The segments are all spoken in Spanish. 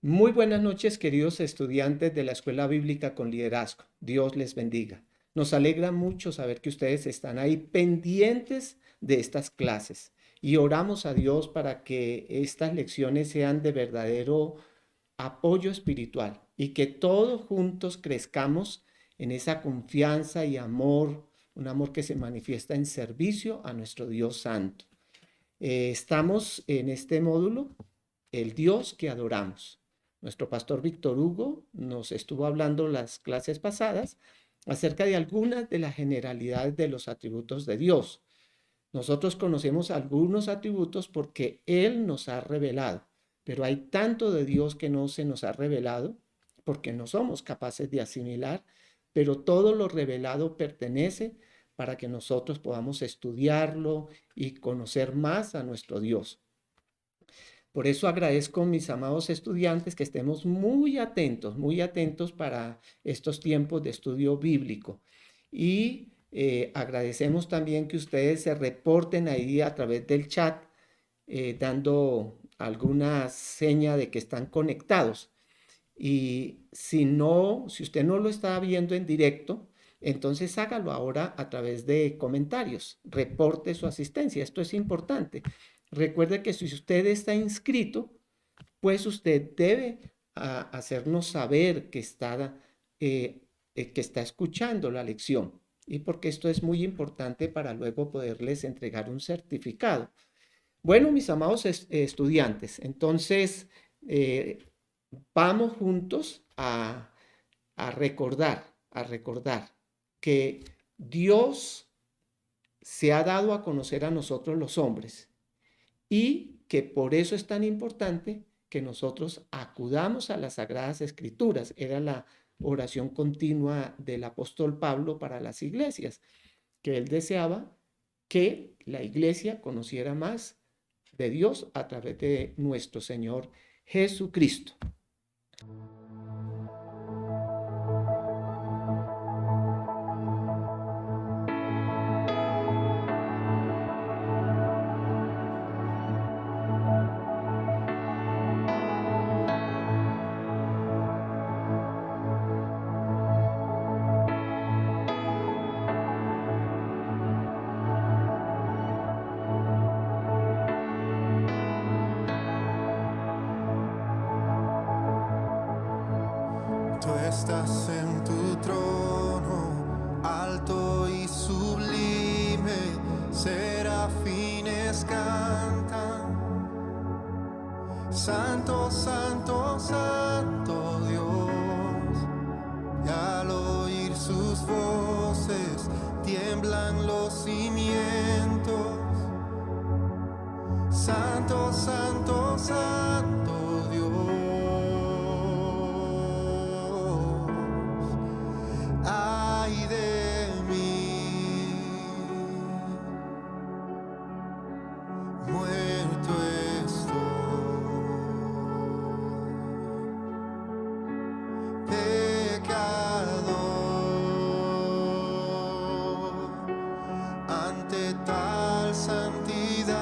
Muy buenas noches, queridos estudiantes de la Escuela Bíblica con Liderazgo. Dios les bendiga. Nos alegra mucho saber que ustedes están ahí pendientes de estas clases y oramos a Dios para que estas lecciones sean de verdadero apoyo espiritual y que todos juntos crezcamos en esa confianza y amor, un amor que se manifiesta en servicio a nuestro Dios Santo. Estamos en este módulo, el Dios que adoramos. Nuestro pastor Víctor Hugo nos estuvo hablando las clases pasadas acerca de algunas de las generalidades de los atributos de Dios. Nosotros conocemos algunos atributos porque Él nos ha revelado, pero hay tanto de Dios que no se nos ha revelado porque no somos capaces de asimilar, pero todo lo revelado pertenece para que nosotros podamos estudiarlo y conocer más a nuestro Dios. Por eso agradezco, mis amados estudiantes, que estemos muy atentos para estos tiempos de estudio bíblico. Y agradecemos también que ustedes se reporten ahí a través del chat, dando alguna seña de que están conectados. Y si usted no lo está viendo en directo, entonces hágalo ahora a través de comentarios. Reporte su asistencia. Esto es importante. Recuerde que si usted está inscrito, pues usted debe hacernos saber que está escuchando la lección. Y porque esto es muy importante para luego poderles entregar un certificado. Bueno, mis amados estudiantes, entonces vamos juntos a recordar que Dios se ha dado a conocer a nosotros los hombres y que por eso es tan importante que nosotros acudamos a las Sagradas Escrituras. Era la oración continua del apóstol Pablo para las iglesias, que él deseaba que la iglesia conociera más de Dios a través de nuestro Señor Jesucristo. Tú estás en tu trono, alto y sublime, serafines cantan. Santo, santo, santo Dios, y al oír sus voces tiemblan los cimientos. Santo, santo, santo Dios. Ay de mí, muerto estoy, pecador, ante tal santidad,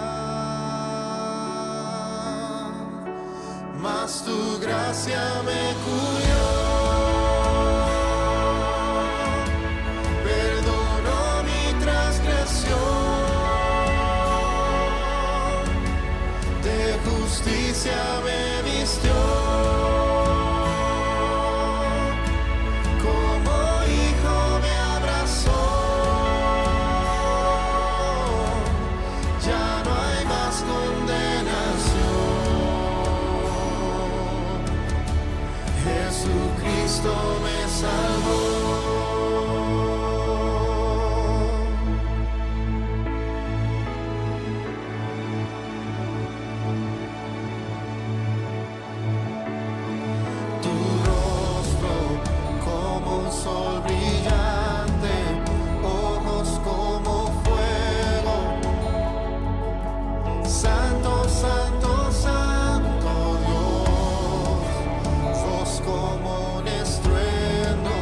mas tu gracia me cubrió. Justicia me vistió, como hijo me abrazó. Ya no hay más condenación. Jesucristo me salvó. Sol brillante, ojos como fuego. Santo, santo, santo Dios, voz como un estruendo.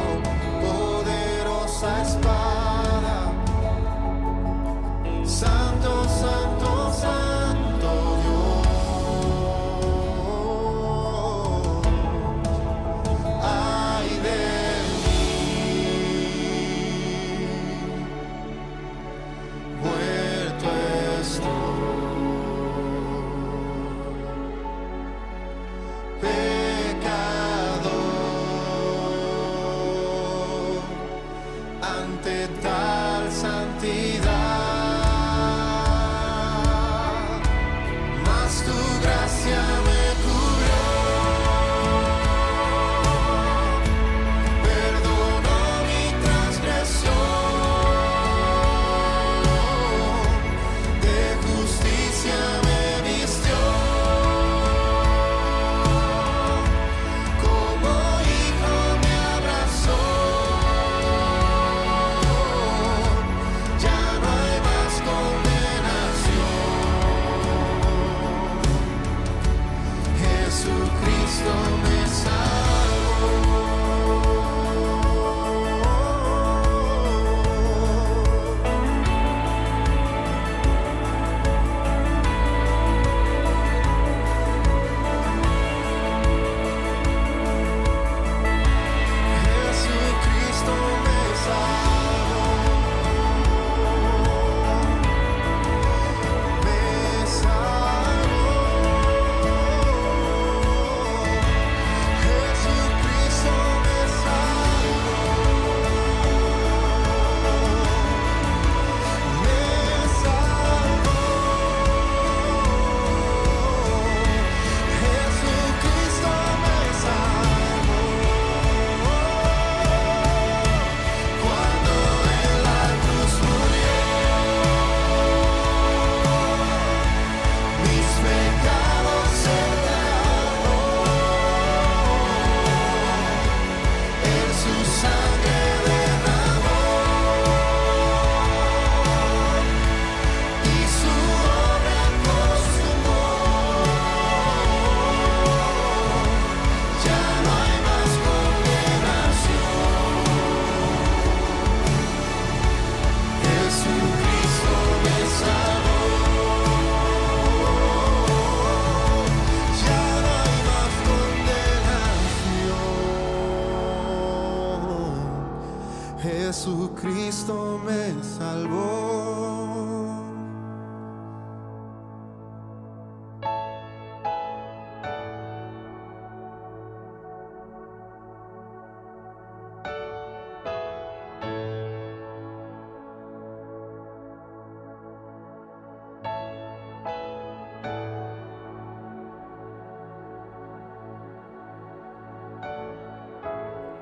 Jesucristo me salvó.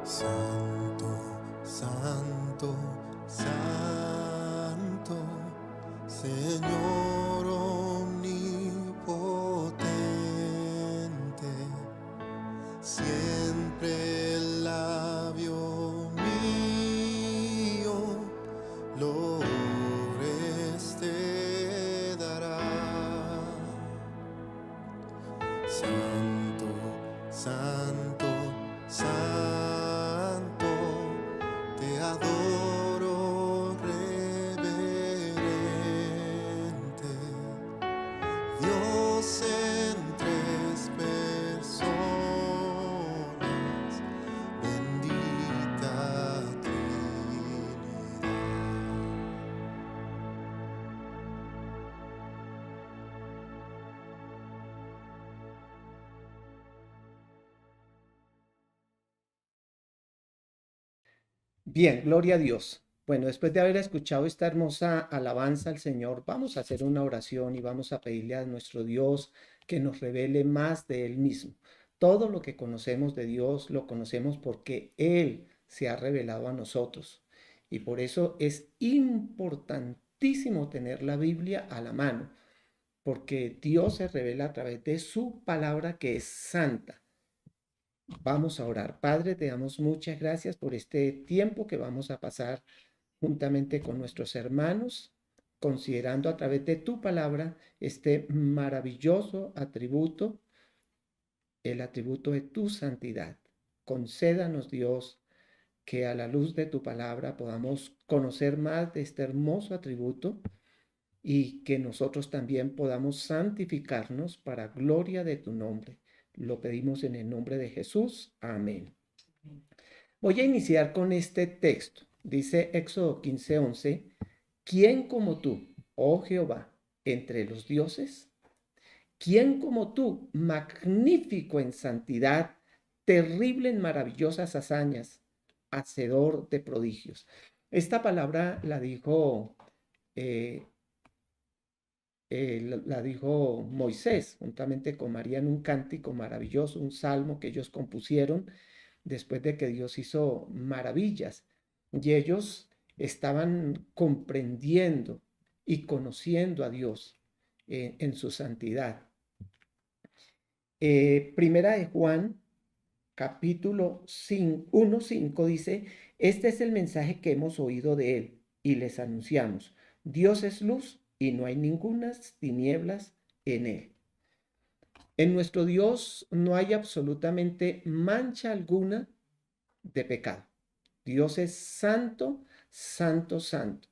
Santo, santo, santo, Señor omnipotente, siempre el labio mío loores te dará. Santo, santo, santo, te adoro reverente, Dios en tres personas, bendita Trinidad. Bien, gloria a Dios. Bueno, después de haber escuchado esta hermosa alabanza al Señor, vamos a hacer una oración y vamos a pedirle a nuestro Dios que nos revele más de Él mismo. Todo lo que conocemos de Dios lo conocemos porque Él se ha revelado a nosotros. Y por eso es importantísimo tener la Biblia a la mano, porque Dios se revela a través de su palabra que es santa. Vamos a orar. Padre, te damos muchas gracias por este tiempo que vamos a pasar juntamente con nuestros hermanos, considerando a través de tu palabra este maravilloso atributo, el atributo de tu santidad. Concédanos, Dios, que a la luz de tu palabra podamos conocer más de este hermoso atributo y que nosotros también podamos santificarnos para gloria de tu nombre. Lo pedimos en el nombre de Jesús. Amén. Voy a iniciar con este texto. Dice Éxodo 15:11, ¿quién como tú, oh Jehová, entre los dioses? ¿Quién como tú, magnífico en santidad, terrible en maravillosas hazañas, hacedor de prodigios? Esta palabra la dijo la dijo Moisés, juntamente con María en un cántico maravilloso, un salmo que ellos compusieron después de que Dios hizo maravillas. Y ellos estaban comprendiendo y conociendo a Dios en su santidad. Primera de Juan, capítulo 1:5 dice, este es el mensaje que hemos oído de él y les anunciamos. Dios es luz y no hay ningunas tinieblas en él. En nuestro Dios no hay absolutamente mancha alguna de pecado. Dios es santo, santo, santo.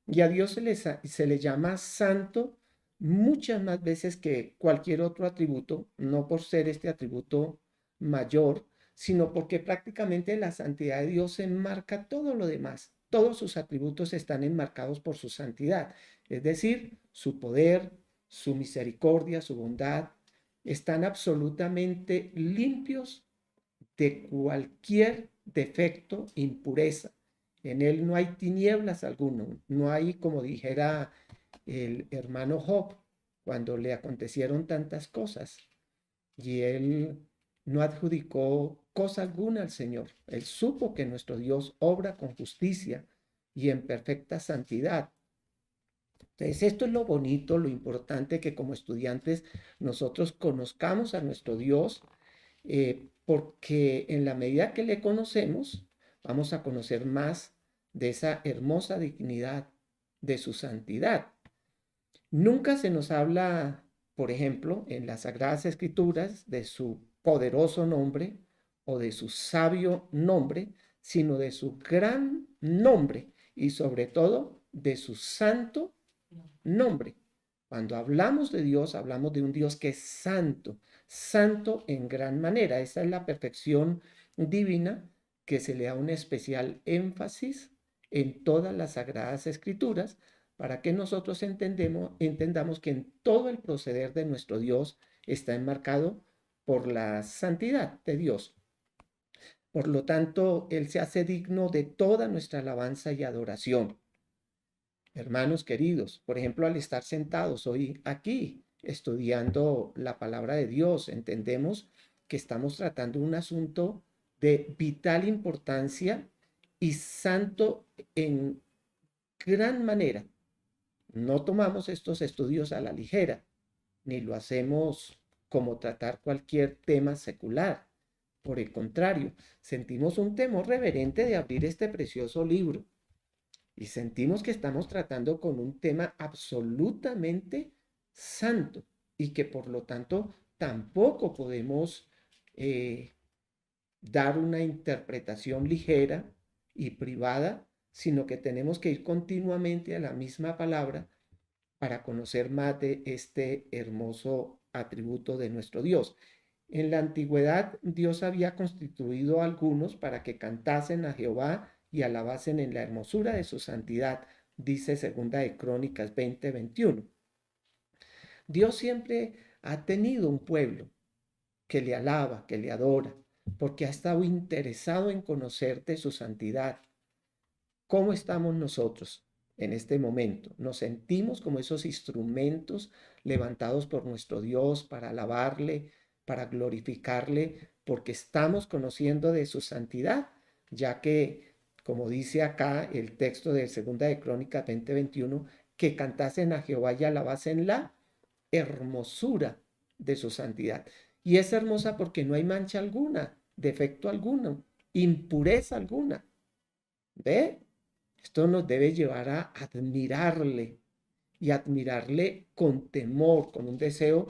Y a Dios se le llama santo muchas más veces que cualquier otro atributo, no por ser este atributo mayor, sino porque prácticamente la santidad de Dios enmarca todo lo demás. Todos sus atributos están enmarcados por su santidad, es decir, su poder, su misericordia, su bondad, están absolutamente limpios de cualquier defecto, impureza. En él no hay tinieblas alguno, no hay, como dijera el hermano Job, cuando le acontecieron tantas cosas y él no adjudicó cosa alguna al Señor. Él supo que nuestro Dios obra con justicia y en perfecta santidad. Entonces, esto es lo bonito, lo importante, que como estudiantes nosotros conozcamos a nuestro Dios, porque en la medida que le conocemos, vamos a conocer más de esa hermosa dignidad, de su santidad. Nunca se nos habla, por ejemplo, en las Sagradas Escrituras, de su poderoso nombre o de su sabio nombre, sino de su gran nombre y sobre todo de su santo nombre. Cuando hablamos de Dios, hablamos de un Dios que es santo, santo en gran manera. Esa es la perfección divina que se le da un especial énfasis en todas las sagradas escrituras, para que nosotros entendamos que en todo el proceder de nuestro Dios está enmarcado por la santidad de Dios. Por lo tanto, Él se hace digno de toda nuestra alabanza y adoración. Hermanos queridos, por ejemplo, al estar sentados hoy aquí estudiando la palabra de Dios, entendemos que estamos tratando un asunto de vital importancia y santo en gran manera. No tomamos estos estudios a la ligera, ni lo hacemos como tratar cualquier tema secular. Por el contrario, sentimos un temor reverente de abrir este precioso libro y sentimos que estamos tratando con un tema absolutamente santo y que por lo tanto tampoco podemos eh, dar una interpretación ligera y privada, sino que tenemos que ir continuamente a la misma palabra para conocer más de este hermoso atributo de nuestro Dios. En la antigüedad, Dios había constituido a algunos para que cantasen a Jehová y alabasen en la hermosura de su santidad, dice segunda de Crónicas 20:21. Dios siempre ha tenido un pueblo que le alaba, que le adora, porque ha estado interesado en conocer de su santidad. ¿Cómo estamos nosotros en este momento? ¿Nos sentimos como esos instrumentos levantados por nuestro Dios para alabarle, para glorificarle, porque estamos conociendo de su santidad? Ya que, como dice acá el texto de Segunda de Crónicas 20:21, que cantasen a Jehová y alabasen la hermosura de su santidad. Y es hermosa porque no hay mancha alguna, defecto alguno, impureza alguna. ¿Ve? Esto nos debe llevar a admirarle y admirarle con temor, con un deseo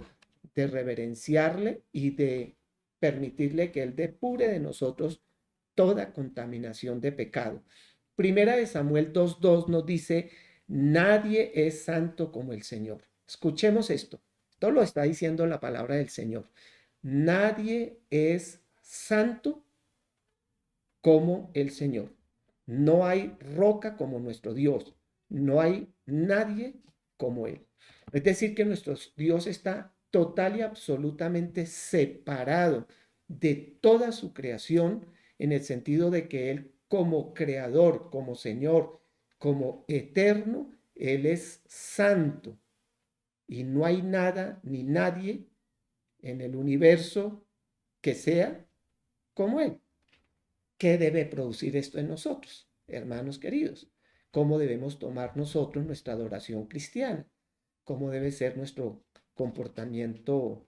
de reverenciarle y de permitirle que Él depure de nosotros toda contaminación de pecado. Primera de Samuel 2:2 nos dice, nadie es santo como el Señor. Escuchemos esto. Todo lo está diciendo la palabra del Señor. Nadie es santo como el Señor. No hay roca como nuestro Dios. No hay nadie como Él. Es decir, que nuestro Dios está total y absolutamente separado de toda su creación en el sentido de que Él como creador, como Señor, como eterno, Él es santo. Y no hay nada ni nadie en el universo que sea como Él. ¿Qué debe producir esto en nosotros, hermanos queridos? ¿Cómo debemos tomar nosotros nuestra adoración cristiana? ¿Cómo debe ser nuestro comportamiento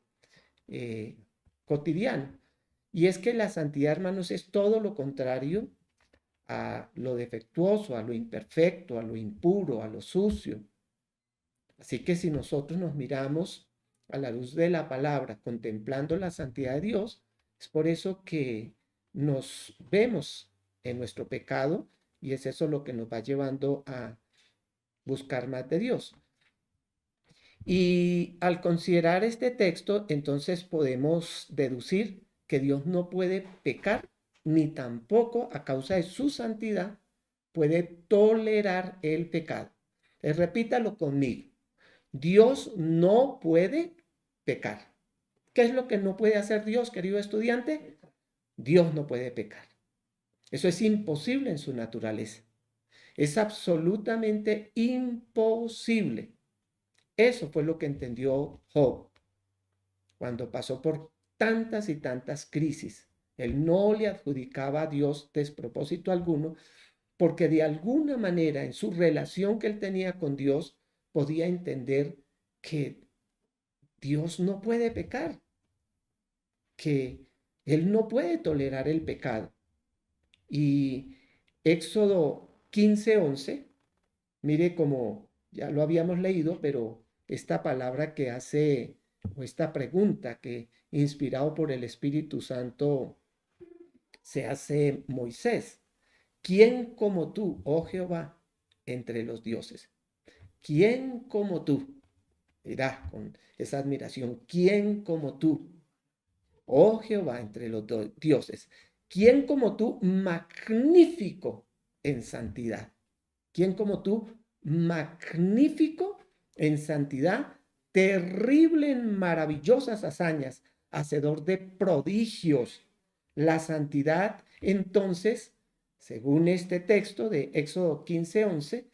eh, cotidiano? Y es que la santidad, hermanos, es todo lo contrario a lo defectuoso, a lo imperfecto, a lo impuro, a lo sucio. Así que si nosotros nos miramos a la luz de la palabra, contemplando la santidad de Dios, es por eso que nos vemos en nuestro pecado y es eso lo que nos va llevando a buscar más de Dios. Y al considerar este texto, entonces podemos deducir que Dios no puede pecar, ni tampoco a causa de su santidad puede tolerar el pecado. Repítalo conmigo. Dios no puede pecar. ¿Qué es lo que no puede hacer Dios, querido estudiante? Dios no puede pecar. Eso es imposible en su naturaleza. Es absolutamente imposible. Eso fue lo que entendió Job cuando pasó por tantas y tantas crisis. Él no le adjudicaba a Dios despropósito alguno, porque de alguna manera en su relación que él tenía con Dios podía entender que Dios no puede pecar, que Él no puede tolerar el pecado. Y Éxodo 15:11, mire como ya lo habíamos leído, pero esta palabra que hace, o esta pregunta que inspirado por el Espíritu Santo se hace Moisés. ¿Quién como tú, oh Jehová, entre los dioses? ¿Quién como tú? Mirá, con esa admiración, ¿quién como tú? Oh Jehová, entre los dioses, ¿quién como tú, magnífico en santidad? ¿Quién como tú? Magnífico en santidad, terrible en maravillosas hazañas, hacedor de prodigios. La santidad, entonces, según este texto de Éxodo 15:11,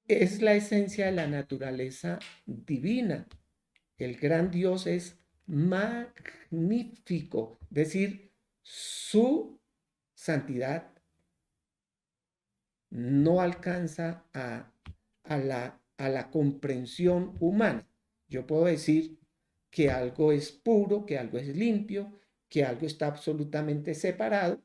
es la esencia de la naturaleza divina. El gran Dios es magnífico, es decir, su santidad no alcanza a la comprensión humana. Yo puedo decir que algo es puro, que algo es limpio, que algo está absolutamente separado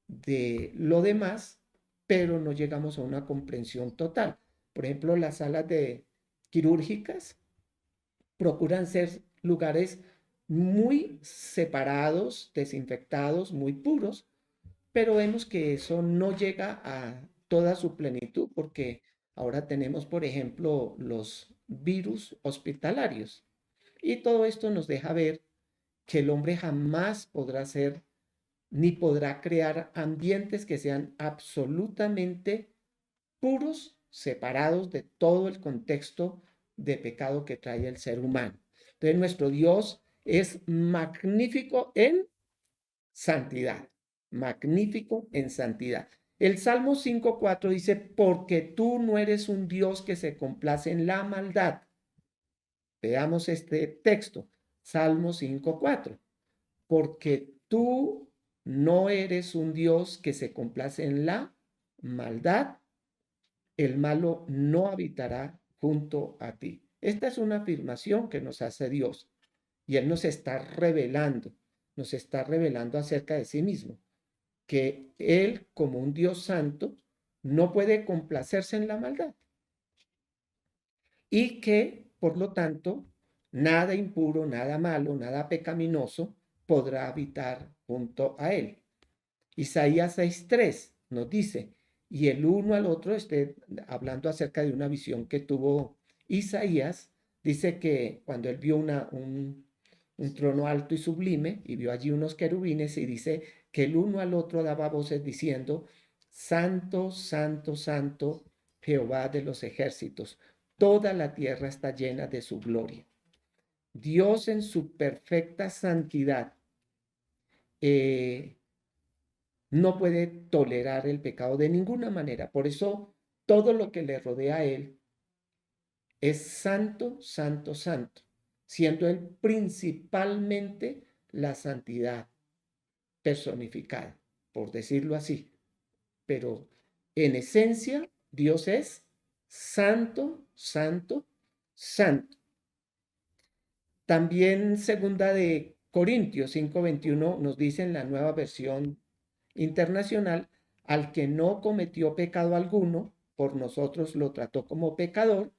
de lo demás, pero no llegamos a una comprensión total. Por ejemplo, las salas quirúrgicas procuran ser lugares muy separados, desinfectados, muy puros, pero vemos que eso no llega a toda su plenitud porque ahora tenemos, por ejemplo, los virus hospitalarios. Y todo esto nos deja ver que el hombre jamás podrá ser ni podrá crear ambientes que sean absolutamente puros, separados de todo el contexto de pecado que trae el ser humano. Entonces nuestro Dios es magnífico en santidad, magnífico en santidad. El Salmo 5:4 dice, porque tú no eres un Dios que se complace en la maldad. Veamos este texto, Salmo 5:4. Porque tú no eres un Dios que se complace en la maldad, el malo no habitará junto a ti. Esta es una afirmación que nos hace Dios y Él nos está revelando acerca de sí mismo, que Él como un Dios santo no puede complacerse en la maldad y que, por lo tanto, nada impuro, nada malo, nada pecaminoso podrá habitar junto a Él. Isaías 6:3 nos dice, y el uno al otro, hablando acerca de una visión que tuvo Isaías, dice que cuando él vio un trono alto y sublime y vio allí unos querubines y dice que el uno al otro daba voces diciendo, Santo, Santo, Santo, Jehová de los ejércitos, toda la tierra está llena de su gloria. Dios en su perfecta santidad eh, no puede tolerar el pecado de ninguna manera. Por eso todo lo que le rodea a él es santo, santo, santo, siendo él principalmente la santidad personificada, por decirlo así. Pero en esencia, Dios es santo, santo, santo. También segunda de Corintios 5:21 nos dice en la nueva versión internacional, al que no cometió pecado alguno, por nosotros lo trató como pecador,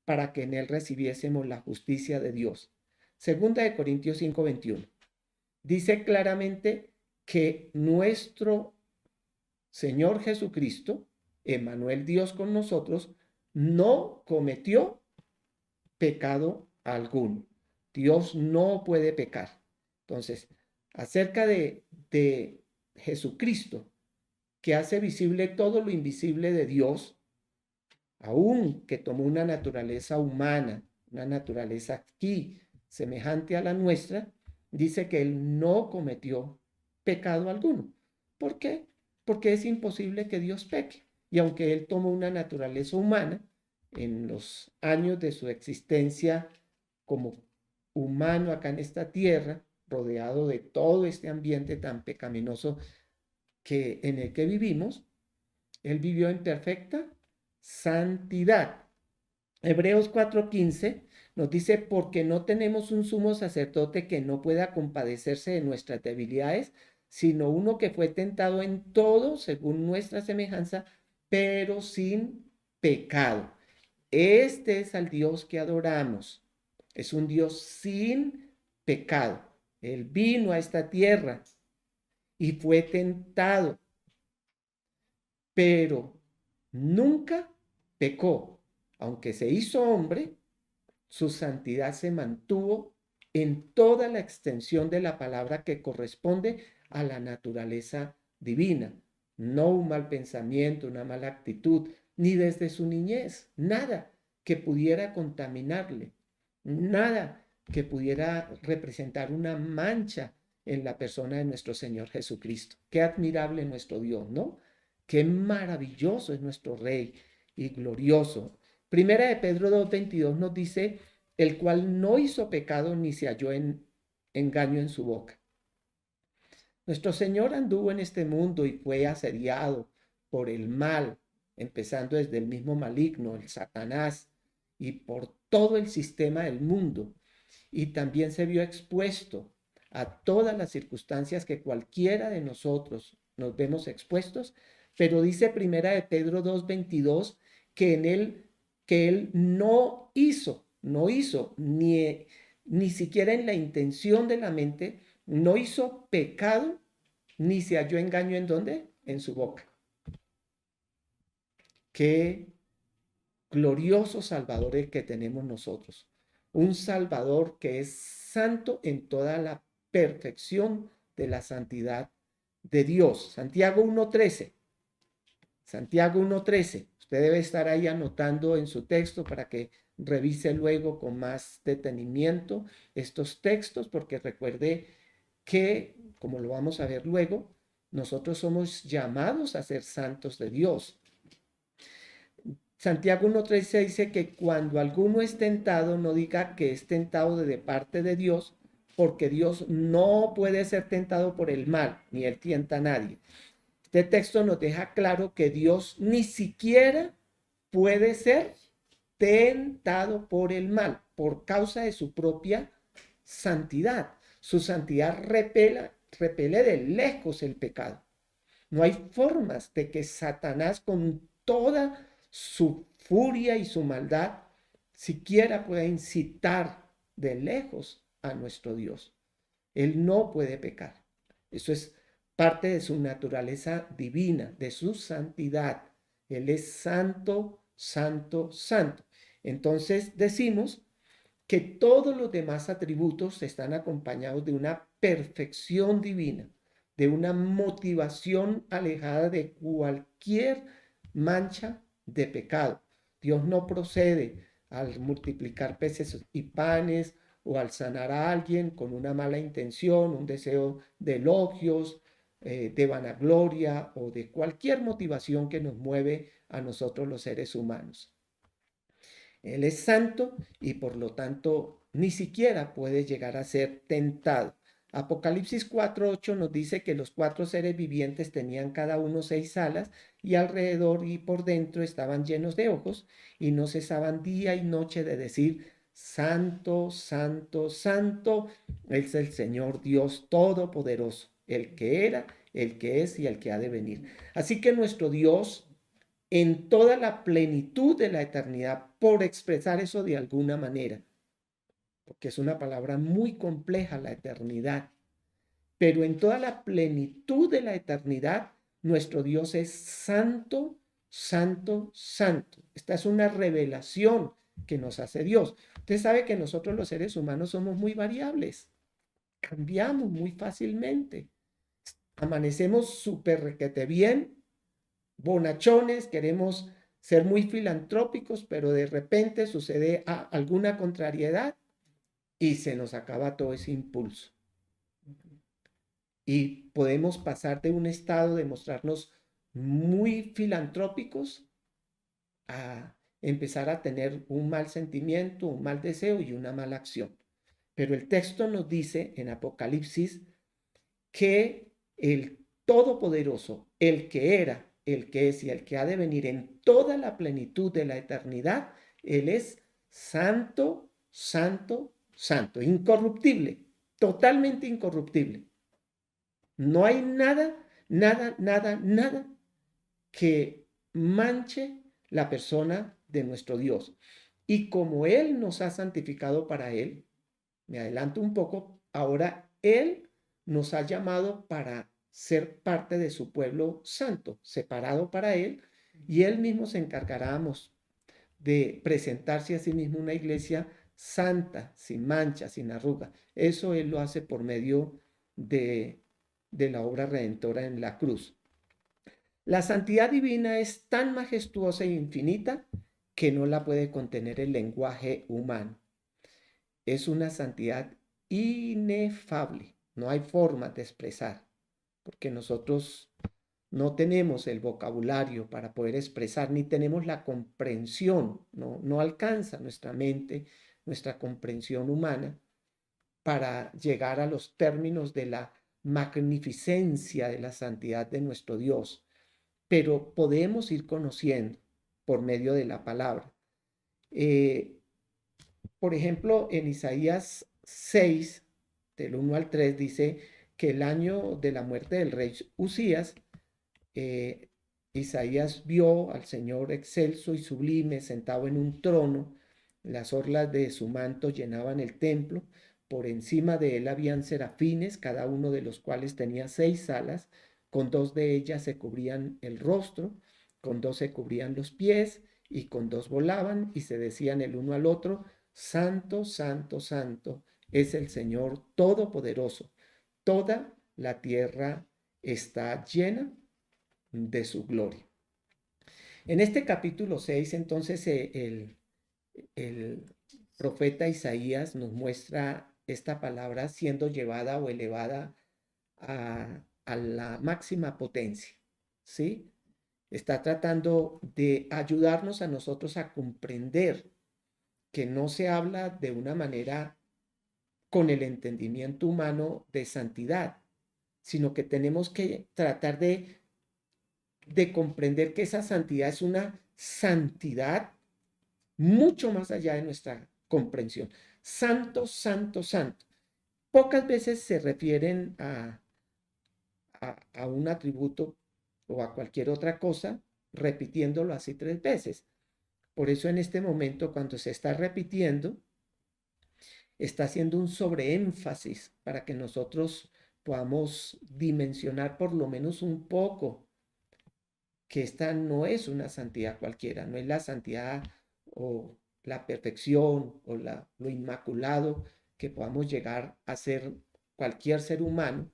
para que en él recibiésemos la justicia de Dios. Segunda de Corintios 5:21. Dice claramente que nuestro Señor Jesucristo, Emmanuel Dios con nosotros, no cometió pecado alguno. Dios no puede pecar. Entonces, acerca de Jesucristo, que hace visible todo lo invisible de Dios, aun que tomó una naturaleza humana, una naturaleza aquí semejante a la nuestra, dice que él no cometió pecado alguno. ¿Por qué? Porque es imposible que Dios peque. Y aunque él tomó una naturaleza humana, en los años de su existencia como humano acá en esta tierra, rodeado de todo este ambiente tan pecaminoso en el que vivimos, él vivió en perfecta santidad. Hebreos 4:15 nos dice, porque no tenemos un sumo sacerdote que no pueda compadecerse de nuestras debilidades, sino uno que fue tentado en todo según nuestra semejanza, pero sin pecado. Este es al Dios que adoramos. Es un Dios sin pecado. Él vino a esta tierra y fue tentado, pero nunca pecó. Aunque se hizo hombre, su santidad se mantuvo en toda la extensión de la palabra que corresponde a la naturaleza divina. No un mal pensamiento, una mala actitud, ni desde su niñez, nada que pudiera contaminarle, nada que pudiera representar una mancha en la persona de nuestro Señor Jesucristo. Qué admirable nuestro Dios, ¿no? Qué maravilloso es nuestro Rey y glorioso. Primera de Pedro 2:22 nos dice, el cual no hizo pecado ni se halló en engaño en su boca. Nuestro Señor anduvo en este mundo y fue asediado por el mal, empezando desde el mismo maligno, el Satanás, y por todo el sistema del mundo. Y también se vio expuesto a todas las circunstancias que cualquiera de nosotros nos vemos expuestos, pero dice Primera de Pedro 2:22 que en él que él no hizo ni siquiera en la intención de la mente, no hizo pecado, ni se halló engaño en dónde, en su boca. Qué glorioso Salvador el que tenemos nosotros. Un Salvador que es santo en toda la perfección de la santidad de Dios. Santiago 1:13. Santiago 1:13. Usted debe estar ahí anotando en su texto para que revise luego con más detenimiento estos textos, porque recuerde que, como lo vamos a ver luego, nosotros somos llamados a ser santos de Dios. Santiago 1:13 dice que cuando alguno es tentado, no diga que es tentado de parte de Dios, porque Dios no puede ser tentado por el mal, ni él tienta a nadie. Este texto nos deja claro que Dios ni siquiera puede ser tentado por el mal, por causa de su propia santidad. Su santidad repele de lejos el pecado. No hay formas de que Satanás con toda su furia y su maldad siquiera pueda incitar de lejos a nuestro Dios. Él no puede pecar. Eso es parte de su naturaleza divina, de su santidad. Él es santo, santo, santo. Entonces decimos que todos los demás atributos están acompañados de una perfección divina, de una motivación alejada de cualquier mancha de pecado. Dios no procede al multiplicar peces y panes o al sanar a alguien con una mala intención, un deseo de elogios, de vanagloria o de cualquier motivación que nos mueve a nosotros los seres humanos. Él es santo y por lo tanto ni siquiera puede llegar a ser tentado. Apocalipsis 4:8 nos dice que los cuatro seres vivientes tenían cada uno 6 alas y alrededor y por dentro estaban llenos de ojos y no cesaban día y noche de decir, Santo, Santo, Santo, es el Señor Dios Todopoderoso, el que era, el que es y el que ha de venir. Así que nuestro Dios en toda la plenitud de la eternidad, por expresar eso de alguna manera, porque es una palabra muy compleja, la eternidad, pero en toda la plenitud de la eternidad, nuestro Dios es santo, santo, santo. Esta es una revelación que nos hace Dios. Usted sabe que nosotros los seres humanos somos muy variables, cambiamos muy fácilmente. Amanecemos súper requete bien, bonachones, queremos ser muy filantrópicos, pero de repente sucede alguna contrariedad y se nos acaba todo ese impulso. Y podemos pasar de un estado de mostrarnos muy filantrópicos a empezar a tener un mal sentimiento, un mal deseo y una mala acción. Pero el texto nos dice en Apocalipsis que el Todopoderoso, el que era, el que es y el que ha de venir en toda la plenitud de la eternidad, Él es santo, santo, santo, incorruptible, totalmente incorruptible. No hay nada, nada, nada, nada que manche la persona de nuestro Dios. Y como Él nos ha santificado para Él, me adelanto un poco, ahora Él nos ha llamado para ser parte de su pueblo santo, separado para Él, y Él mismo se encargará de presentarse a sí mismo una iglesia santa, sin mancha, sin arruga. Eso Él lo hace por medio de la obra redentora en la cruz. La santidad divina es tan majestuosa e infinita que no la puede contener el lenguaje humano. Es una santidad inefable. No hay forma de expresar, porque nosotros no tenemos el vocabulario para poder expresar, ni tenemos la comprensión, no alcanza nuestra mente, nuestra comprensión humana para llegar a los términos de la magnificencia de la santidad de nuestro Dios, pero podemos ir conociendo por medio de la palabra. Eh, por ejemplo, en Isaías 6, del 1 al 3, dice que el año de la muerte del rey Usías, eh, Isaías vio al Señor excelso y sublime sentado en un trono, las orlas de su manto llenaban el templo, por encima de él habían serafines, cada uno de los cuales tenía 6 alas, con 2 de ellas se cubrían el rostro, con 2 se cubrían los pies y con 2 volaban y se decían el uno al otro, Santo, Santo, Santo es el Señor Todopoderoso. Toda la tierra está llena de su gloria. En este capítulo 6, entonces, el profeta Isaías nos muestra esta palabra siendo llevada o elevada a la máxima potencia, ¿sí? Está tratando de ayudarnos a nosotros a comprender que no se habla de una manera con el entendimiento humano de santidad, sino que tenemos que tratar de comprender que esa santidad es una santidad mucho más allá de nuestra comprensión. Santo, santo, santo. Pocas veces se refieren a un atributo o a cualquier otra cosa repitiéndolo así 3 veces. Por eso en este momento, cuando se está repitiendo, está haciendo un sobreénfasis para que nosotros podamos dimensionar por lo menos un poco que esta no es una santidad cualquiera, no es la santidad o la perfección o lo inmaculado que podamos llegar a ser cualquier ser humano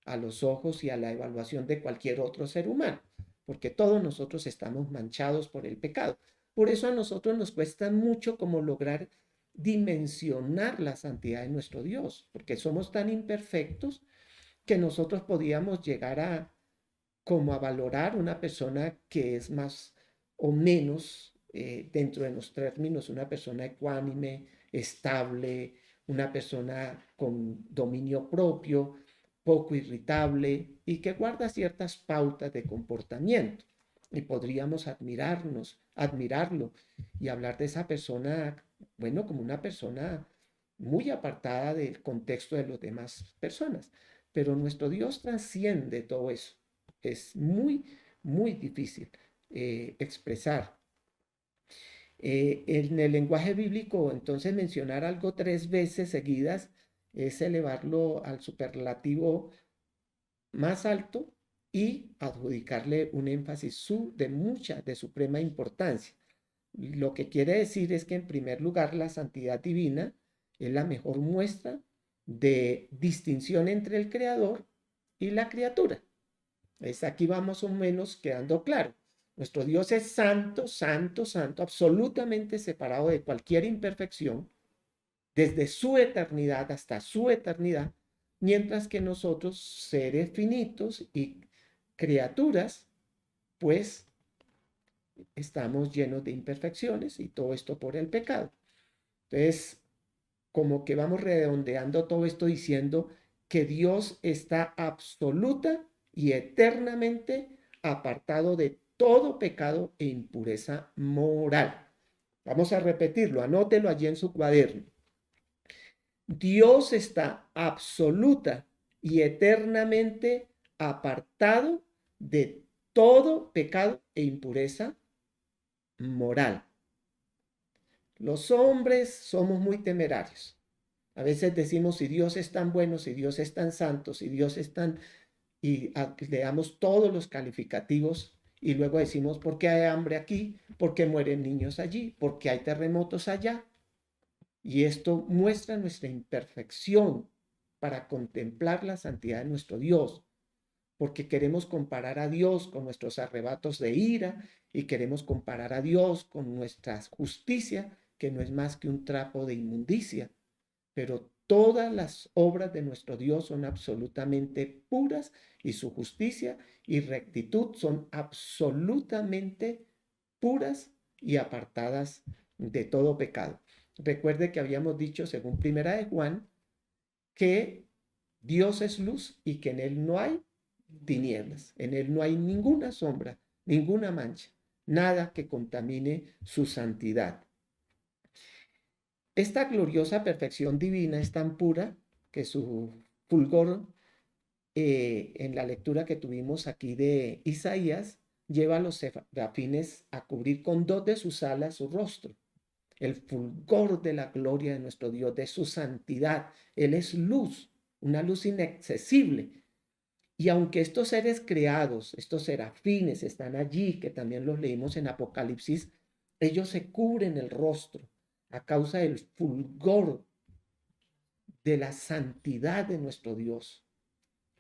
a los ojos y a la evaluación de cualquier otro ser humano, porque todos nosotros estamos manchados por el pecado. Por eso a nosotros nos cuesta mucho como lograr dimensionar la santidad de nuestro Dios, porque somos tan imperfectos que nosotros podíamos llegar a como a valorar una persona que es más o menos dentro de los términos, una persona ecuánime, estable, una persona con dominio propio, poco irritable y que guarda ciertas pautas de comportamiento. Y podríamos admirarlo y hablar de esa persona, bueno, como una persona muy apartada del contexto de las demás personas. Pero nuestro Dios trasciende todo eso. Es muy, muy difícil expresar. En el lenguaje bíblico, entonces, mencionar algo 3 veces seguidas es elevarlo al superlativo más alto y adjudicarle un énfasis de suprema importancia. Lo que quiere decir es que, en primer lugar, la santidad divina es la mejor muestra de distinción entre el creador y la criatura. Es aquí va más o menos quedando claro. Nuestro Dios es santo, santo, santo, absolutamente separado de cualquier imperfección, desde su eternidad hasta su eternidad, mientras que nosotros, seres finitos y criaturas, pues estamos llenos de imperfecciones y todo esto por el pecado. Entonces, como que vamos redondeando todo esto diciendo que Dios está absoluta y eternamente apartado de todo pecado e impureza moral. Vamos a repetirlo, anótelo allí en su cuaderno. Dios está absoluta y eternamente apartado de todo pecado e impureza moral. Los hombres somos muy temerarios. A veces decimos, si Dios es tan bueno, si Dios es tan santo, si Dios es tan... y le damos todos los calificativos y luego decimos, ¿por qué hay hambre aquí? ¿Por qué mueren niños allí? ¿Por qué hay terremotos allá? Y esto muestra nuestra imperfección para contemplar la santidad de nuestro Dios. porque queremos comparar a Dios con nuestros arrebatos de ira y queremos comparar a Dios con nuestra justicia, que no es más que un trapo de inmundicia. Pero todas las obras de nuestro Dios son absolutamente puras y su justicia y rectitud son absolutamente puras y apartadas de todo pecado. Recuerde que habíamos dicho, según Primera de Juan, que Dios es luz y que en él no hay tinieblas, en él no hay ninguna sombra, ninguna mancha, nada que contamine su santidad. Esta gloriosa perfección divina es tan pura que su fulgor en la lectura que tuvimos aquí de Isaías lleva a los serafines a cubrir con dos de sus alas su rostro. El fulgor de la gloria de nuestro Dios, de su santidad. Él es luz, una luz inaccesible. Y aunque estos seres creados, estos serafines están allí, que también los leímos en Apocalipsis, ellos se cubren el rostro a causa del fulgor de la santidad de nuestro Dios.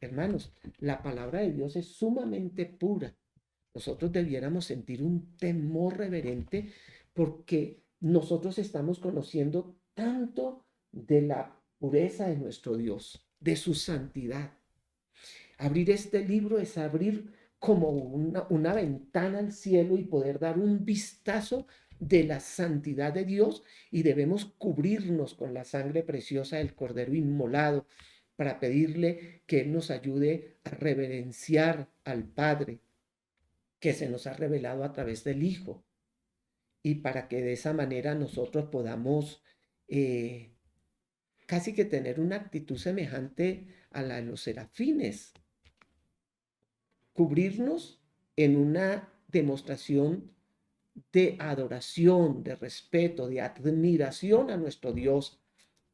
Hermanos, la palabra de Dios es sumamente pura. Nosotros debiéramos sentir un temor reverente porque nosotros estamos conociendo tanto de la pureza de nuestro Dios, de su santidad. Abrir este libro es abrir como una ventana al cielo y poder dar un vistazo de la santidad de Dios, y debemos cubrirnos con la sangre preciosa del Cordero inmolado para pedirle que Él nos ayude a reverenciar al Padre que se nos ha revelado a través del Hijo, y para que de esa manera nosotros podamos eh, casi que tener una actitud semejante a la de los serafines, cubrirnos en una demostración de adoración, de respeto, de admiración a nuestro Dios,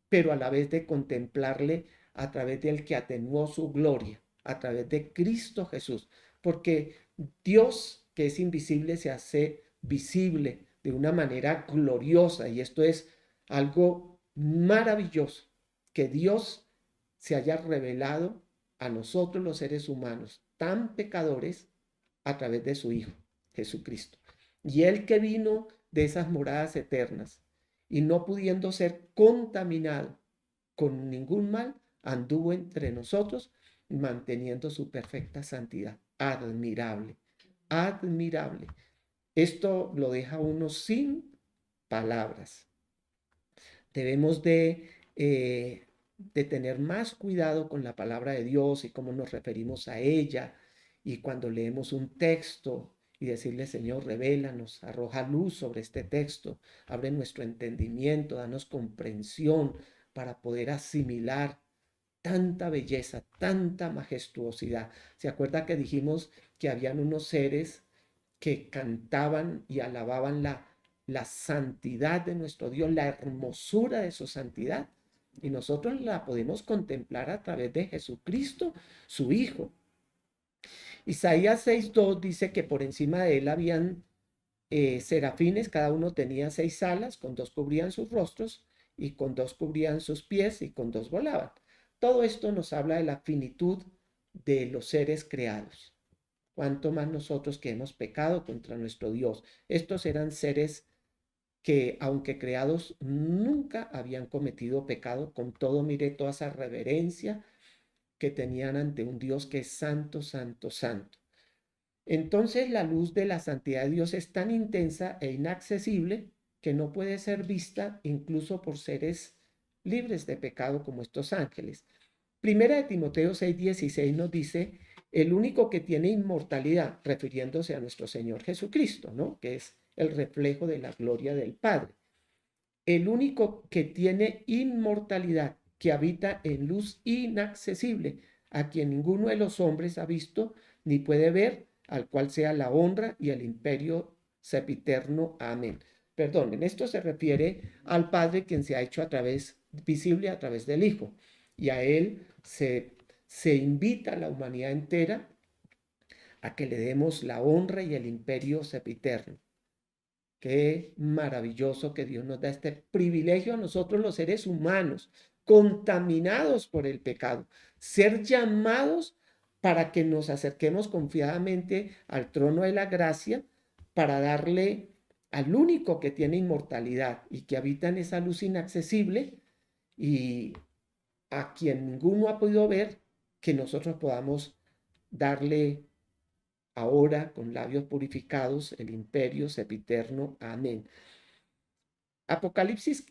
pero a la vez de contemplarle a través del que atenuó su gloria, a través de Cristo Jesús, porque Dios, que es invisible, se hace visible de una manera gloriosa, y esto es algo maravilloso, que Dios se haya revelado a nosotros los seres humanos tan pecadores a través de su Hijo, Jesucristo. Y Él, que vino de esas moradas eternas y no pudiendo ser contaminado con ningún mal, anduvo entre nosotros manteniendo su perfecta santidad. Admirable, admirable. Esto lo deja uno sin palabras. Debemos de tener más cuidado con la palabra de Dios y cómo nos referimos a ella. Y cuando leemos un texto y decirle, Señor, revélanos, arroja luz sobre este texto, abre nuestro entendimiento, danos comprensión para poder asimilar tanta belleza, tanta majestuosidad. ¿Se acuerda que dijimos que habían unos seres que cantaban y alababan la santidad de nuestro Dios, la hermosura de su santidad? Y nosotros la podemos contemplar a través de Jesucristo, su Hijo. Isaías 6:2 dice que por encima de él habían serafines, cada uno tenía 6 alas, con 2 cubrían sus rostros y con 2 cubrían sus pies y con 2 volaban. Todo esto nos habla de la finitud de los seres creados. Cuanto más nosotros que hemos pecado contra nuestro Dios. Estos eran seres que, aunque creados, nunca habían cometido pecado. Con todo, mire toda esa reverencia que tenían ante un Dios que es santo, santo, santo. Entonces la luz de la santidad de Dios es tan intensa e inaccesible que no puede ser vista incluso por seres libres de pecado como estos ángeles. Primera de Timoteo 6:16 nos dice, el único que tiene inmortalidad, refiriéndose a nuestro Señor Jesucristo, ¿no? Que es el reflejo de la gloria del Padre. El único que tiene inmortalidad, que habita en luz inaccesible, a quien ninguno de los hombres ha visto ni puede ver, al cual sea la honra y el imperio sempiterno. Amén. Perdón, en esto se refiere al Padre, quien se ha hecho visible a través del Hijo, y a Él se invita a la humanidad entera a que le demos la honra y el imperio sempiterno. Qué maravilloso que Dios nos da este privilegio a nosotros los seres humanos, contaminados por el pecado, ser llamados para que nos acerquemos confiadamente al trono de la gracia, para darle al único que tiene inmortalidad y que habita en esa luz inaccesible y a quien ninguno ha podido ver, que nosotros podamos darle ahora con labios purificados el imperio sempiterno. Amén. Apocalipsis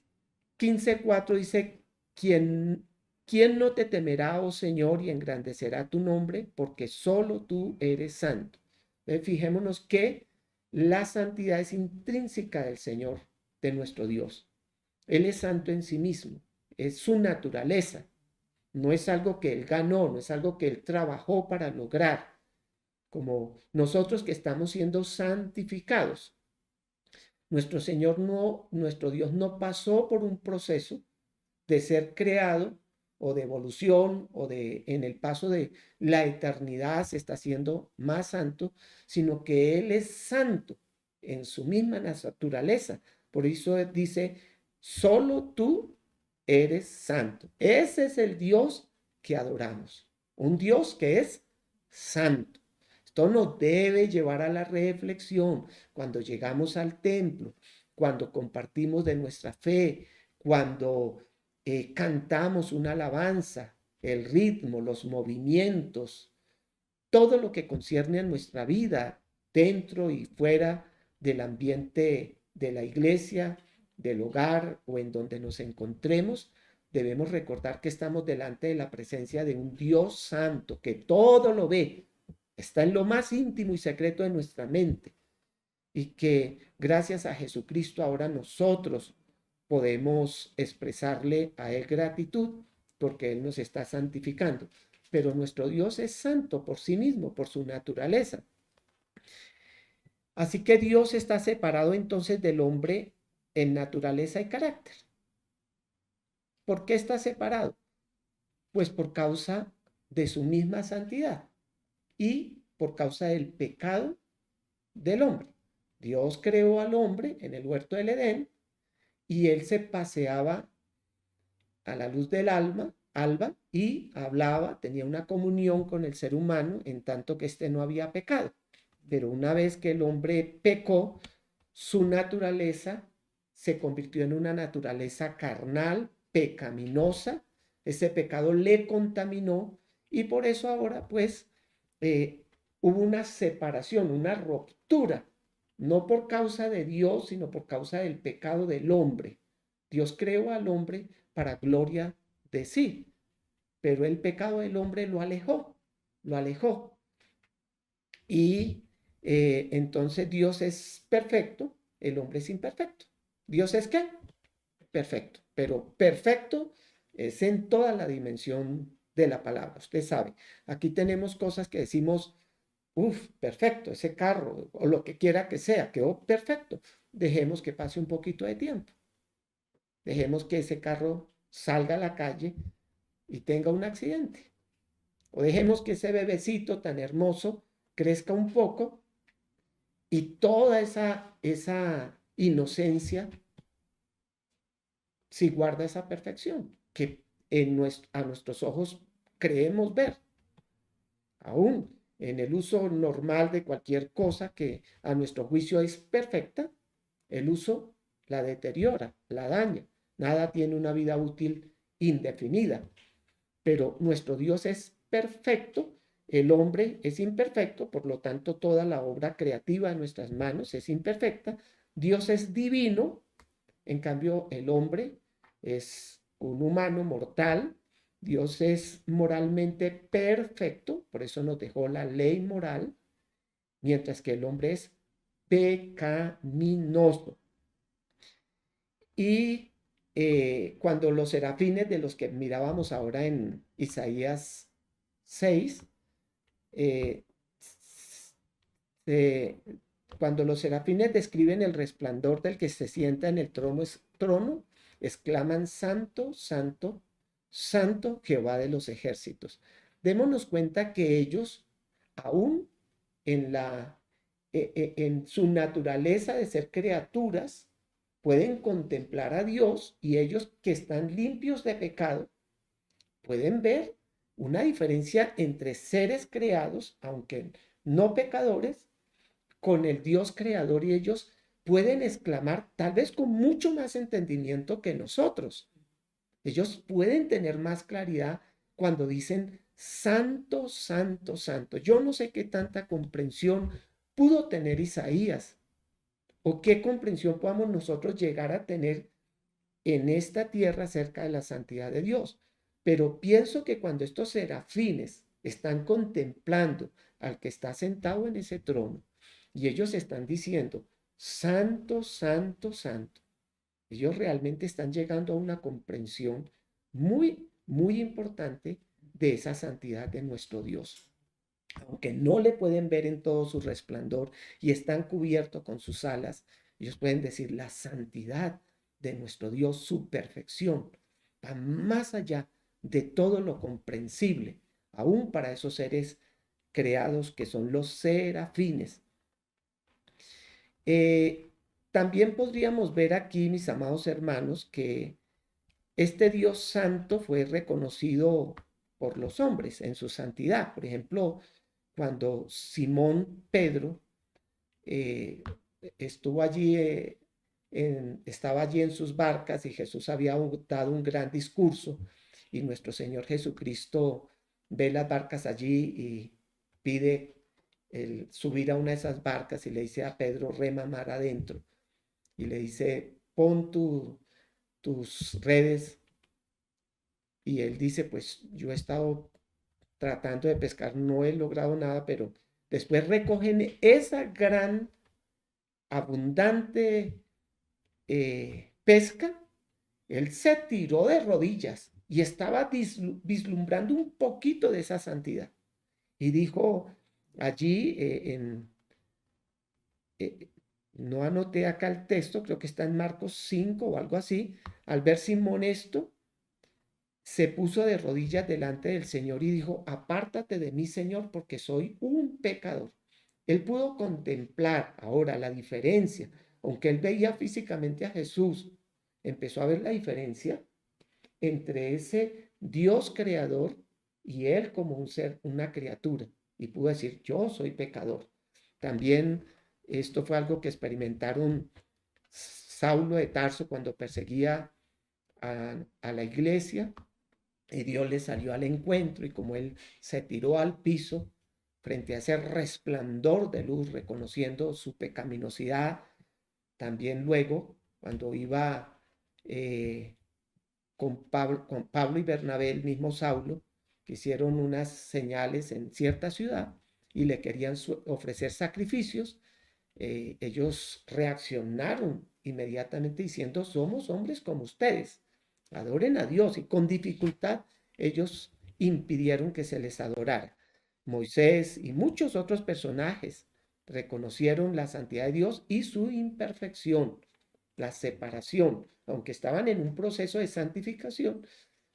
15:4 dice, ¿quién no te temerá, oh Señor, y engrandecerá tu nombre? Porque solo tú eres santo. Fijémonos que la santidad es intrínseca del Señor, de nuestro Dios. Él es santo en sí mismo, es su naturaleza. No es algo que Él ganó, no es algo que Él trabajó para lograr, como nosotros que estamos siendo santificados. Nuestro Señor no, nuestro Dios no pasó por un proceso de ser creado o de evolución o de en el paso de la eternidad se está haciendo más santo, sino que Él es santo en su misma naturaleza. Por eso dice, solo tú eres santo. Ese es el Dios que adoramos, un Dios que es santo. Esto nos debe llevar a la reflexión cuando llegamos al templo, cuando compartimos de nuestra fe, cuando cantamos una alabanza, el ritmo, los movimientos, todo lo que concierne a nuestra vida dentro y fuera del ambiente de la iglesia, del hogar o en donde nos encontremos, debemos recordar que estamos delante de la presencia de un Dios santo que todo lo ve, está en lo más íntimo y secreto de nuestra mente y que gracias a Jesucristo ahora nosotros podemos expresarle a Él gratitud porque Él nos está santificando. Pero nuestro Dios es santo por sí mismo, por su naturaleza. Así que Dios está separado entonces del hombre en naturaleza y carácter. ¿Por qué está separado? Pues por causa de su misma santidad y por causa del pecado del hombre. Dios creó al hombre en el huerto del Edén y él se paseaba a la luz del alba y hablaba, tenía una comunión con el ser humano en tanto que éste no había pecado. Pero una vez que el hombre pecó, su naturaleza se convirtió en una naturaleza carnal, pecaminosa. Ese pecado le contaminó y por eso ahora pues hubo una separación, una ruptura, no por causa de Dios, sino por causa del pecado del hombre. Dios creó al hombre para gloria de sí, pero el pecado del hombre lo alejó, lo alejó. Y entonces Dios es perfecto, el hombre es imperfecto. ¿Dios es qué? Perfecto, pero perfecto es en toda la dimensión de la palabra. Usted sabe, aquí tenemos cosas que decimos, uff, perfecto, ese carro o lo que quiera que sea, quedó perfecto. Dejemos que pase un poquito de tiempo. Dejemos que ese carro salga a la calle y tenga un accidente. O dejemos que ese bebecito tan hermoso crezca un poco y toda esa inocencia si guarda esa perfección que a nuestros ojos creemos ver. Aún en el uso normal de cualquier cosa que a nuestro juicio es perfecta, el uso la deteriora, la daña. Nada tiene una vida útil indefinida. Pero nuestro Dios es perfecto, el hombre es imperfecto, por lo tanto toda la obra creativa de nuestras manos es imperfecta. Dios es divino, en cambio el hombre es un humano mortal. Dios es moralmente perfecto, por eso nos dejó la ley moral, mientras que el hombre es pecaminoso. Y cuando los serafines de los que mirábamos ahora en Isaías 6, eh, eh, cuando los serafines describen el resplandor del que se sienta en el trono, exclaman, Santo, Santo, Santo Jehová de los ejércitos. Démonos cuenta que ellos, aún en su naturaleza de ser criaturas, pueden contemplar a Dios y ellos que están limpios de pecado, pueden ver una diferencia entre seres creados, aunque no pecadores, con el Dios creador, y ellos pueden exclamar tal vez con mucho más entendimiento que nosotros. Ellos pueden tener más claridad cuando dicen santo, santo, santo. Yo no sé qué tanta comprensión pudo tener Isaías o qué comprensión podamos nosotros llegar a tener en esta tierra acerca de la santidad de Dios. Pero pienso que cuando estos serafines están contemplando al que está sentado en ese trono y ellos están diciendo, santo, santo, santo, ellos realmente están llegando a una comprensión muy, muy importante de esa santidad de nuestro Dios. Aunque no le pueden ver en todo su resplandor y están cubiertos con sus alas, ellos pueden decir la santidad de nuestro Dios, su perfección, va más allá de todo lo comprensible, aún para esos seres creados que son los serafines. Eh, También podríamos ver aquí, mis amados hermanos, que este Dios santo fue reconocido por los hombres en su santidad. Por ejemplo, cuando Simón Pedro eh, estuvo allí, estaba allí en sus barcas y Jesús había dado un gran discurso y nuestro Señor Jesucristo ve las barcas allí y pide subir a una de esas barcas y le dice a Pedro, rema mar adentro y le dice, pon tus redes y él dice, pues yo he estado tratando de pescar, no he logrado nada, pero después recogen esa gran, abundante pesca. Él se tiró de rodillas y estaba vislumbrando un poquito de esa santidad. Y dijo allí, eh, no anoté acá el texto, creo que está en Marcos 5 o algo así, al ver Simón esto, se puso de rodillas delante del Señor y dijo, apártate de mí, Señor, porque soy un pecador. Él pudo contemplar ahora la diferencia, aunque él veía físicamente a Jesús, empezó a ver la diferencia entre ese Dios creador y él como un ser, una criatura, y pudo decir, yo soy pecador. También esto fue algo que experimentaron Saulo de Tarso cuando perseguía a la iglesia, y Dios le salió al encuentro y como él se tiró al piso frente a ese resplandor de luz, reconociendo su pecaminosidad, también luego, cuando iba con Pablo y Bernabé, el mismo Saulo, que hicieron unas señales en cierta ciudad y le querían ofrecer sacrificios, ellos reaccionaron inmediatamente diciendo, somos hombres como ustedes, adoren a Dios. Y con dificultad ellos impidieron que se les adorara. Moisés y muchos otros personajes reconocieron la santidad de Dios y su imperfección, la separación, aunque estaban en un proceso de santificación,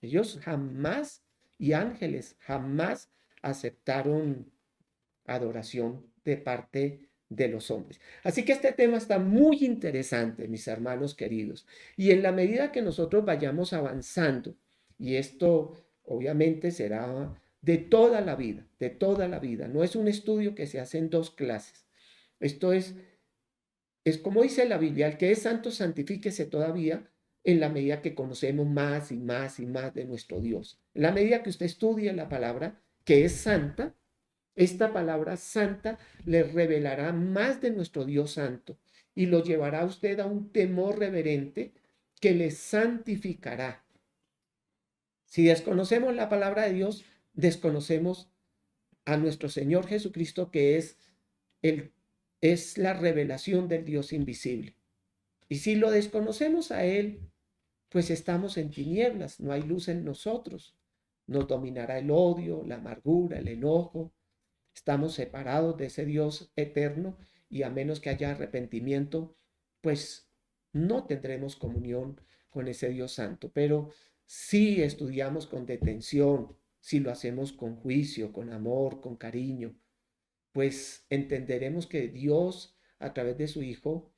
ellos jamás, y ángeles jamás aceptaron adoración de parte de los hombres. Así que este tema está muy interesante, mis hermanos queridos. Y en la medida que nosotros vayamos avanzando, y esto obviamente será de toda la vida, no es un estudio que se hace en dos clases. Esto es como dice la Biblia, el que es santo, santifíquese todavía en la medida que conocemos más y más y más de nuestro Dios. En la medida que usted estudia la palabra, que es santa, esta palabra santa le revelará más de nuestro Dios santo y lo llevará a usted a un temor reverente que le santificará. Si desconocemos la palabra de Dios, desconocemos a nuestro Señor Jesucristo, que el, es la revelación del Dios invisible. Y si lo desconocemos a Él, pues estamos en tinieblas, no hay luz en nosotros. Nos dominará el odio, la amargura, el enojo, estamos separados de ese Dios eterno y a menos que haya arrepentimiento, pues no tendremos comunión con ese Dios santo. Pero si estudiamos con detención, si lo hacemos con juicio, con amor, con cariño, pues entenderemos que Dios a través de su Hijo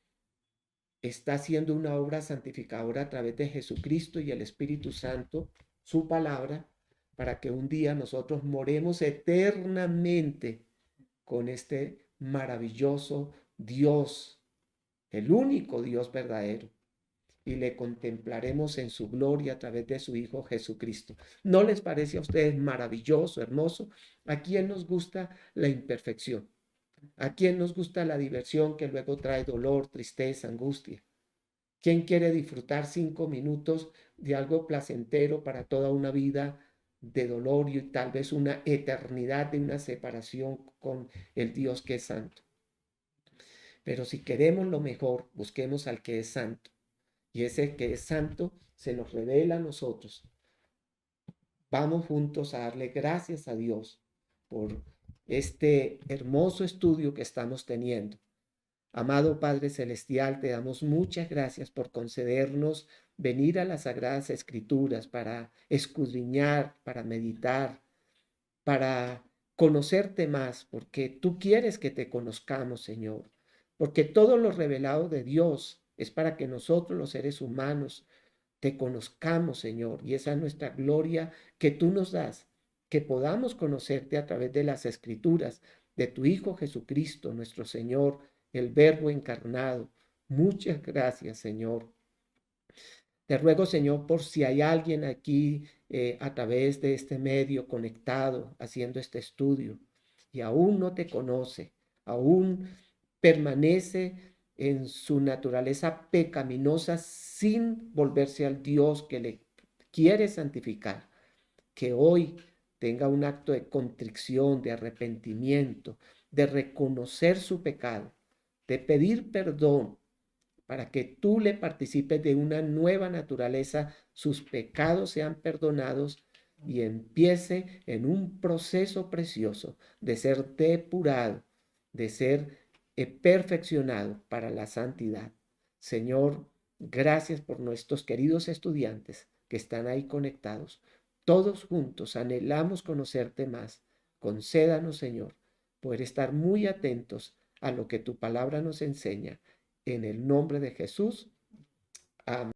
está haciendo una obra santificadora a través de Jesucristo y el Espíritu Santo, su palabra, para que un día nosotros moremos eternamente con este maravilloso Dios, el único Dios verdadero, y le contemplaremos en su gloria a través de su Hijo Jesucristo. ¿No les parece a ustedes maravilloso, hermoso? ¿A quién nos gusta la imperfección? ¿A quién nos gusta la diversión que luego trae dolor, tristeza, angustia? ¿Quién quiere disfrutar 5 minutos de algo placentero para toda una vida de dolor y tal vez una eternidad de una separación con el Dios que es santo? Pero si queremos lo mejor, busquemos al que es santo. Y ese que es santo se nos revela a nosotros. Vamos juntos a darle gracias a Dios por este hermoso estudio que estamos teniendo. Amado Padre Celestial, te damos muchas gracias por concedernos venir a las Sagradas Escrituras para escudriñar, para meditar, para conocerte más, porque tú quieres que te conozcamos, Señor, porque todo lo revelado de Dios es para que nosotros, los seres humanos, te conozcamos, Señor, y esa es nuestra gloria que tú nos das, que podamos conocerte a través de las Escrituras, de tu Hijo Jesucristo, nuestro Señor, el Verbo encarnado. Muchas gracias, Señor. Te ruego, Señor, por si hay alguien aquí a través de este medio conectado, haciendo este estudio, y aún no te conoce, aún permanece en su naturaleza pecaminosa sin volverse al Dios que le quiere santificar, que hoy tenga un acto de contrición, de arrepentimiento, de reconocer su pecado, de pedir perdón para que tú le participes de una nueva naturaleza, sus pecados sean perdonados y empiece en un proceso precioso de ser depurado, de ser perfeccionado para la santidad. Señor, gracias por nuestros queridos estudiantes que están ahí conectados. Todos juntos anhelamos conocerte más. Concédanos, Señor, poder estar muy atentos a lo que tu palabra nos enseña. En el nombre de Jesús. Amén.